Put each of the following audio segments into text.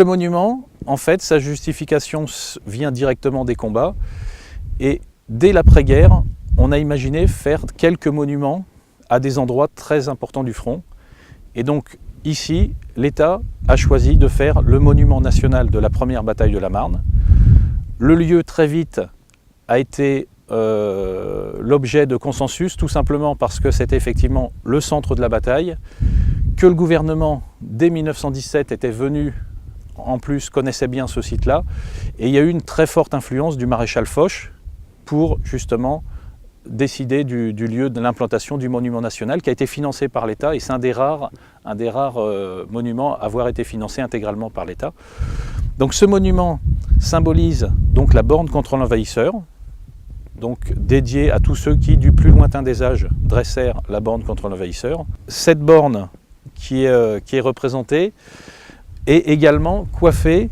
Le monument, en fait, sa justification vient directement des combats. Et dès l'après-guerre, on a imaginé faire quelques monuments à des endroits très importants du front. Et donc ici, l'État a choisi de faire le monument national de la première bataille de la Marne. Le lieu très vite a été l'objet de consensus, tout simplement parce que c'était effectivement le centre de la bataille, que le gouvernement, dès 1917, était venu, en plus connaissait bien ce site-là, et il y a eu une très forte influence du maréchal Foch pour justement décider du lieu de l'implantation du monument national qui a été financé par l'État, et c'est un des rares monuments à avoir été financé intégralement par l'État. Donc ce monument symbolise donc la borne contre l'envahisseur, donc dédié à tous ceux qui, du plus lointain des âges, dressèrent la borne contre l'envahisseur. Cette borne qui est représentée est également coiffée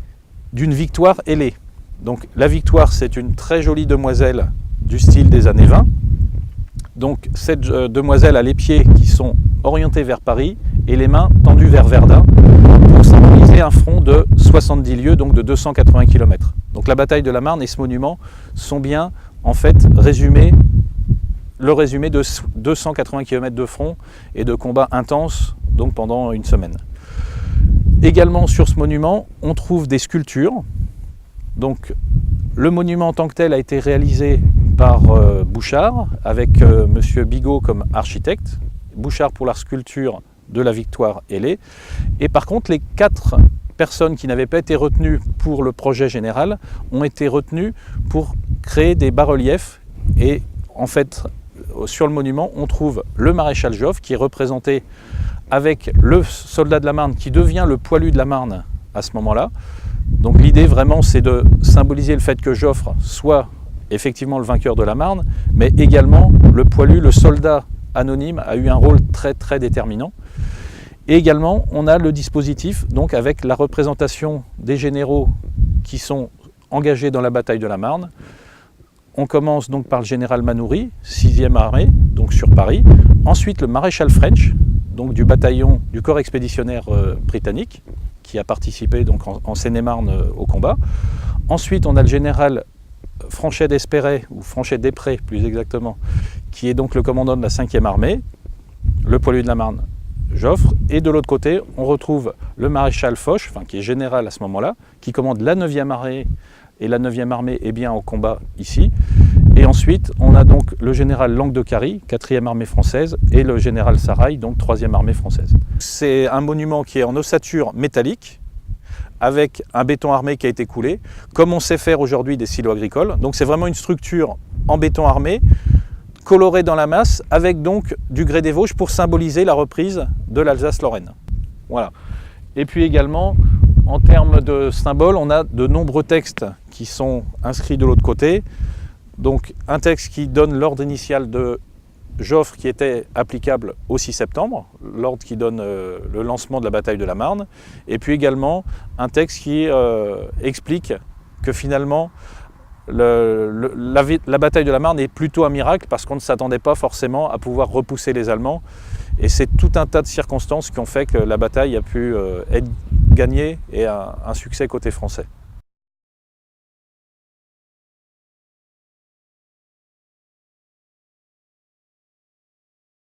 d'une victoire ailée. Donc la victoire, c'est une très jolie demoiselle du style des années 20. Donc cette demoiselle a les pieds qui sont orientés vers Paris et les mains tendues vers Verdun pour symboliser un front de 70 lieues, donc de 280 km. Donc la bataille de la Marne et ce monument sont bien en fait le résumé de 280 km de front et de combats intenses donc pendant une semaine. Également sur ce monument, on trouve des sculptures. Donc le monument en tant que tel a été réalisé par Bouchard, avec M. Bigot comme architecte. Bouchard pour la sculpture de la victoire ailée. Et par contre, les 4 personnes qui n'avaient pas été retenues pour le projet général ont été retenues pour créer des bas-reliefs. Et en fait, sur le monument, on trouve le maréchal Joffre qui est représenté avec le soldat de la Marne qui devient le poilu de la Marne à ce moment-là. Donc l'idée vraiment c'est de symboliser le fait que Joffre soit effectivement le vainqueur de la Marne, mais également le poilu, le soldat anonyme a eu un rôle très très déterminant. Et également on a le dispositif donc avec la représentation des généraux qui sont engagés dans la bataille de la Marne. On commence donc par le général Manoury, 6e armée, donc sur Paris. Ensuite le maréchal French, donc du bataillon du corps expéditionnaire britannique, qui a participé donc en Seine-et-Marne au combat. Ensuite, on a le général Franchet d'Espéret, ou Franchet d'Esprès plus exactement, qui est donc le commandant de la 5e armée, le poilu de la Marne, Joffre. Et de l'autre côté, on retrouve le maréchal Foch, qui est général à ce moment-là, qui commande la 9e armée, et la 9e armée est bien au combat ici. Et ensuite, on a donc le général Langue de Cary, 4e armée française, et le général Sarail, donc 3e armée française. C'est un monument qui est en ossature métallique, avec un béton armé qui a été coulé, comme on sait faire aujourd'hui des silos agricoles. Donc c'est vraiment une structure en béton armé, colorée dans la masse, avec donc du grès des Vosges pour symboliser la reprise de l'Alsace-Lorraine. Voilà. Et puis également, en termes de symboles, on a de nombreux textes qui sont inscrits de l'autre côté. Donc un texte qui donne l'ordre initial de Joffre qui était applicable au 6 septembre, l'ordre qui donne le lancement de la bataille de la Marne, et puis également un texte qui explique que finalement la bataille de la Marne est plutôt un miracle parce qu'on ne s'attendait pas forcément à pouvoir repousser les Allemands, et c'est tout un tas de circonstances qui ont fait que la bataille a pu être gagnée et un succès côté français.